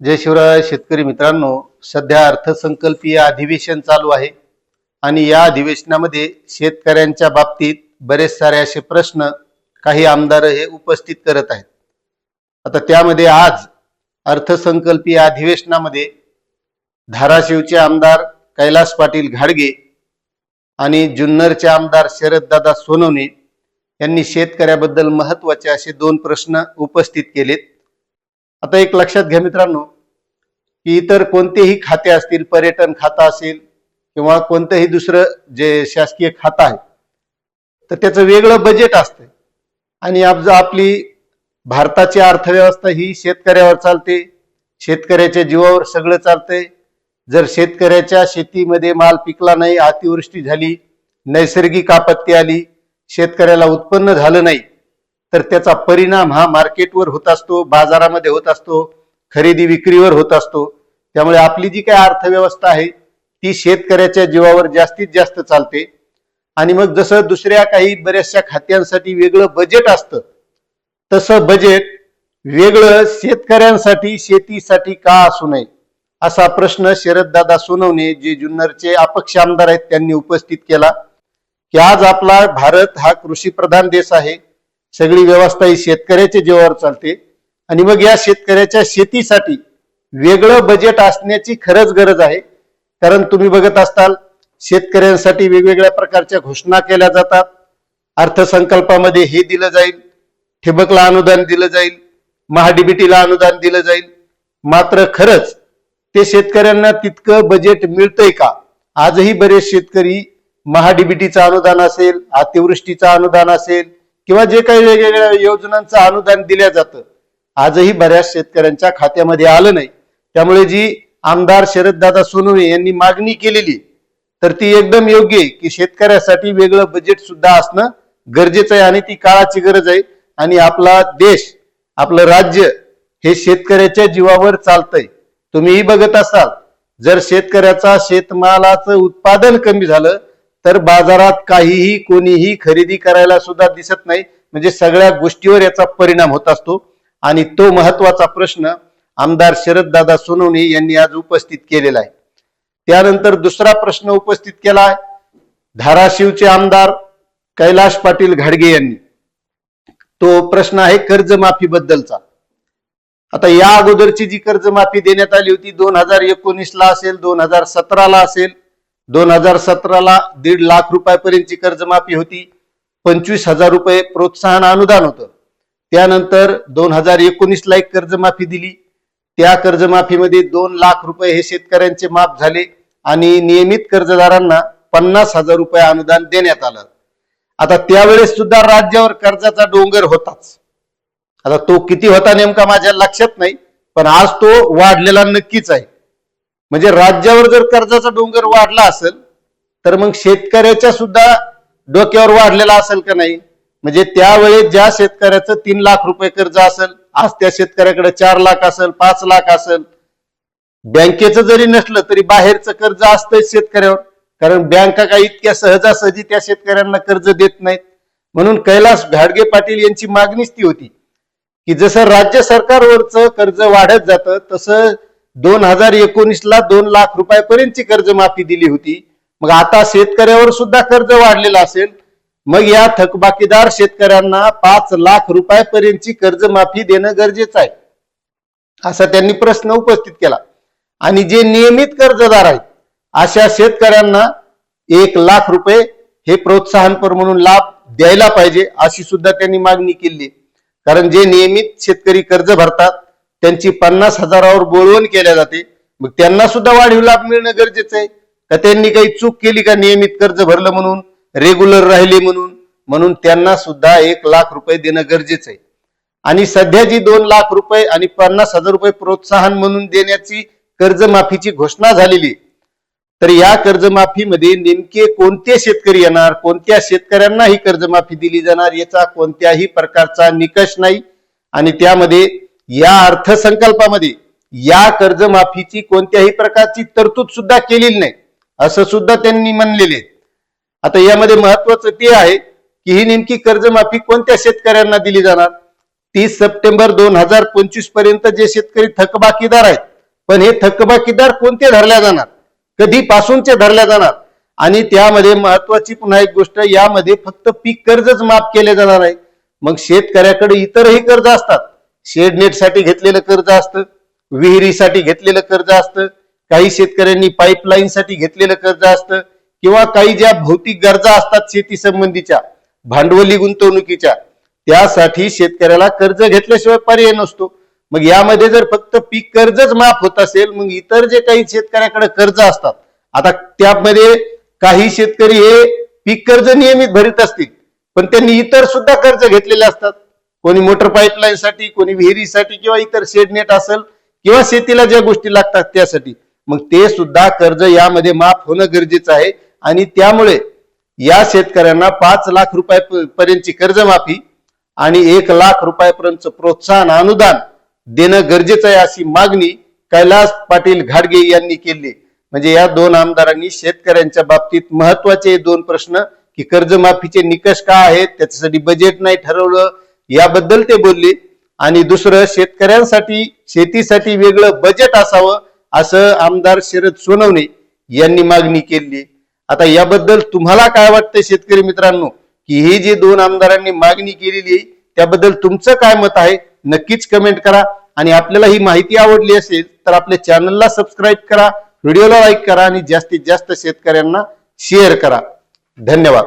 जय शिवराय शेतकरी मित्रांनो, सध्या अर्थसंकल्पीय अधिवेशन चालू आहे आणि या अधिवेशनामध्ये शेतकऱ्यांच्या बाबतीत बरेच सारे असे प्रश्न काही आमदार हे उपस्थित करत आहेत। आता त्यामध्ये आज अर्थसंकल्पीय अधिवेशनामध्ये धाराशिवचे आमदार कैलास पाटील घाडगे आणि जुन्नरचे आमदार शरददादा सोनवणे यांनी शेतकऱ्याबद्दल महत्त्वाचे असे दोन प्रश्न उपस्थित केलेत। आता एक लक्षात घ्या मित्रांनो, की इतर कोणतेही खाते असतील, पर्यटन खाता असेल किंवा कोणतेही दुसरं जे शासकीय खातं आहे, तर त्याचं वेगळं बजेट असतं आणि आपली भारताची अर्थव्यवस्था ही शेतकऱ्यावर चालते। शेतकऱ्याच्या जीवावर सगळं चालतंय। जर शेतकऱ्याच्या शेतीमध्ये माल पिकला नाही, अतिवृष्टी झाली, नैसर्गिक आपत्ती आली, शेतकऱ्याला उत्पन्न झालं नाही, तर त्याचा परिणाम हा मार्केटवर होत असतो, बाजारामध्ये होत असतो, खरेदी विक्रीवर होत असतो। त्यामुळे आपली जी काही अर्थव्यवस्था आहे ती शेतकऱ्याच्या जीवावर जास्तीत जास्त चालते। आणि मग जसं दुसऱ्या काही बऱ्याचशा खात्यांसाठी वेगळं बजेट असतं, तसं बजेट वेगळं शेतकऱ्यांसाठी, शेतीसाठी का असू नये, असा प्रश्न शरददादा सोनवणे जे जुन्नरचे अपक्ष आमदार आहेत त्यांनी उपस्थित केला। की आज आपला भारत हा कृषी प्रधान देश आहे, सगळी व्यवस्था ही शेतकऱ्याच्या जीवावर चालते आणि मग या शेतकऱ्याच्या शेतीसाठी वेगळं बजेट असण्याची खरंच गरज आहे। कारण तुम्ही बघत असताल, शेतकऱ्यांसाठी वेगवेगळ्या प्रकारच्या घोषणा केल्या जातात। अर्थसंकल्पामध्ये हे दिलं जाईल, ठिबकला अनुदान दिलं जाईल, महाडीबीटीला अनुदान दिलं जाईल, मात्र खरंच ते शेतकऱ्यांना तितकं बजेट मिळतंय का? आजही बरेच शेतकरी महाडीबीटीचं अनुदान असेल, अतिवृष्टीचं अनुदान असेल किंवा जे काही वेगवेगळ्या योजनांचं अनुदान दिलं जातं, आजही बऱ्याच शेतकऱ्यांच्या खात्यामध्ये आलं नाही। त्यामुळे जी आमदार शरददादा सोनवणे यांनी मागणी केलेली, तर ती एकदम योग्य आहे की शेतकऱ्यासाठी वेगळं बजेट सुद्धा असणं गरजेचं आहे आणि ती काळाची गरज आहे। आणि आपला देश, आपलं राज्य हे शेतकऱ्याच्या जीवावर चालतंय। तुम्हीही बघत असाल, जर शेतकऱ्याचा शेतमालाचं उत्पादन कमी झालं तर बाजारात काहीही कोणीही खरेदी करायला सुद्धा दिसत नाही, म्हणजे सगळ्या गोष्टीवर याचा परिणाम होत असतो। आणि तो महत्वाचा प्रश्न आमदार शरददादा सोनवणे यांनी आज उपस्थित केलेला आहे। त्यानंतर दुसरा प्रश्न उपस्थित केला आहे धाराशिवचे आमदार कैलास पाटील घाडगे यांनी। तो प्रश्न आहे कर्जमाफी बद्दलचा। आता या अगोदरची जी कर्जमाफी देण्यात आली होती 2019 ला असेल, 2017 ला असेल, 2017 ला 1.5 लाख रुपयापर्यंतची कर्जमाफी होती, 25,000 रुपये प्रोत्साहन अनुदान होतं। त्यानंतर 2019 ला एक कर्जमाफी दिली, त्या कर्जमाफीमध्ये 2 लाख रुपये हे शेतकऱ्यांचे माफ झाले आणि नियमित कर्जदारांना 50,000 रुपये अनुदान देण्यात आलं। आता त्यावेळेस सुद्धा राज्यावर कर्जाचा डोंगर होताच। आता तो किती होता नेमका माझ्या लक्षात नाही, पण आज तो वाढलेला नक्कीच आहे। म्हणजे राज्यावर जर कर्जाचा डोंगर वाढला असेल तर मग शेतकऱ्याच्या सुद्धा डोक्यावर वाढलेला असेल का नाही? म्हणजे त्यावेळेस ज्या शेतकऱ्याचं 3 लाख रुपये कर्ज असेल, आज त्या शेतकऱ्याकडे 4 लाख असेल, 5 लाख असेल। बँकेचं जरी नसलं तरी बाहेरचं कर्ज असतंय शेतकऱ्यावर, कारण बँका काही इतक्या सहजासहजी त्या शेतकऱ्यांना कर्ज देत नाहीत। म्हणून कैलास घाडगे पाटील यांची मागणीच ती होती की जसं राज्य सरकारवरचं कर्ज वाढत जातं, तसं 2019 ला 2 लाख रुपयापर्यंतची कर्जमाफी दिली होती। मग आता शेतकऱ्यावर सुद्धा कर्ज वाढलेलं असेल, मग या थकबाकीदार शेतकऱ्यांना 5 लाख रुपयापर्यंतची कर्जमाफी देणं गरजेचं आहे, असा त्यांनी प्रश्न उपस्थित केला। आणि जे नियमित कर्जदार आहेत अशा शेतकऱ्यांना 1 लाख रुपये हे प्रोत्साहनपर म्हणून लाभ द्यायला पाहिजे, अशी सुद्धा त्यांनी मागणी केली। कारण जे नियमित शेतकरी कर्ज भरतात त्यांची 50,000वर बोलवण केल्या जाते, मग त्यांना सुद्धा वाढीव लाभ मिळणं गरजेचं आहे का? त्यांनी काही चूक केली का नियमित कर्ज भरलं म्हणून, रेग्युलर राहिले म्हणून त्यांना सुद्धा 1 लाख रुपये देणं गरजेचं आहे। आणि सध्या जी 2 लाख रुपये आणि 50,000 रुपये प्रोत्साहन म्हणून देण्याची कर्जमाफीची घोषणा झालेली, तर या कर्जमाफीमध्ये नेमके कोणते शेतकरी येणार, कोणत्या शेतकऱ्यांना ही कर्जमाफी दिली जाणार, याचा कोणत्याही प्रकारचा निकष नाही। आणि त्यामध्ये या अर्थसंकल्पामध्ये या कर्जमाफीची कोणत्याही प्रकारची तरतूद सुद्धा केलेली नाही, असं सुद्धा त्यांनी म्हणलेले। आता यामध्ये महत्वाचं ते आहे की ही नेमकी कर्जमाफी कोणत्या शेतकऱ्यांना दिली जाणार। 30 सप्टेंबर 2025 पर्यंत जे शेतकरी थकबाकीदार आहेत पण हे थकबाकीदार कोणते धरल्या जाणार, कधीपासूनचे धरल्या जाणार? आणि त्यामध्ये महत्वाची पुन्हा एक गोष्ट, यामध्ये फक्त पीक कर्जच माफ केले जाणार आहे. मग शेतकऱ्याकडे इतरही कर्ज असतात. शेडनेटसाठी घेतलेलं कर्ज असतं, विहिरीसाठी घेतलेलं कर्ज असतं, काही शेतकऱ्यांनी पाईपलाईनसाठी घेतलेलं कर्ज असतं, किंवा काही ज्या भौतिक गरजा असतात शेती संबंधीच्या, भांडवली गुंतवणुकीच्या, त्यासाठी शेतकऱ्याला कर्ज घेतल्याशिवाय पर्याय नसतो. मग यामध्ये जर फक्त पीक कर्जच माफ होत असेल, मग इतर जे काही शेतकऱ्याकडे कर्ज असतात, आता त्यामध्ये काही शेतकरी हे पीक कर्ज नियमित भरीत असतील, पण त्यांनी इतर सुद्धा कर्ज घेतलेले असतात. कोणी मोटर पाईपलाईनसाठी, कोणी विहिरीसाठी, किंवा इतर शेडनेट असेल, किंवा शेतीला ज्या गोष्टी लागतात त्यासाठी, मग ते सुद्धा कर्ज यामध्ये माफ होणं गरजेचं आहे. आणि त्यामुळे या शेतकऱ्यांना 5 लाख रुपयापर्यंतची कर्जमाफी आणि 1 लाख रुपयापर्यंत प्रोत्साहन अनुदान देणं गरजेचं आहे, अशी मागणी कैलास पाटील घाडगे यांनी केली. म्हणजे या दोन आमदारांनी शेतकऱ्यांच्या बाबतीत महत्वाचे 2 प्रश्न, की कर्जमाफीचे निकष काय आहेत, त्याच्यासाठी बजेट नाही ठरवलं याबद्दल ते बोलले. आणि दुसरं, शेतकऱ्यांसाठी शेतीसाठी वेगळं बजेट असावं असं आमदार शरद सोनवणे यांनी मागणी केली. आता याबद्दल तुम्हाला काय वाटतं शेतकरी मित्रांनो, की हे जे 2 आमदारांनी मागणी केलेली आहे त्याबद्दल तुमचं काय मत आहे, नक्कीच कमेंट करा. आणि आपल्याला ही माहिती आवडली असेल तर आपल्या चॅनलला सबस्क्राईब करा, व्हिडिओला लाईक करा आणि जास्तीत जास्त शेतकऱ्यांना शेअर करा. धन्यवाद.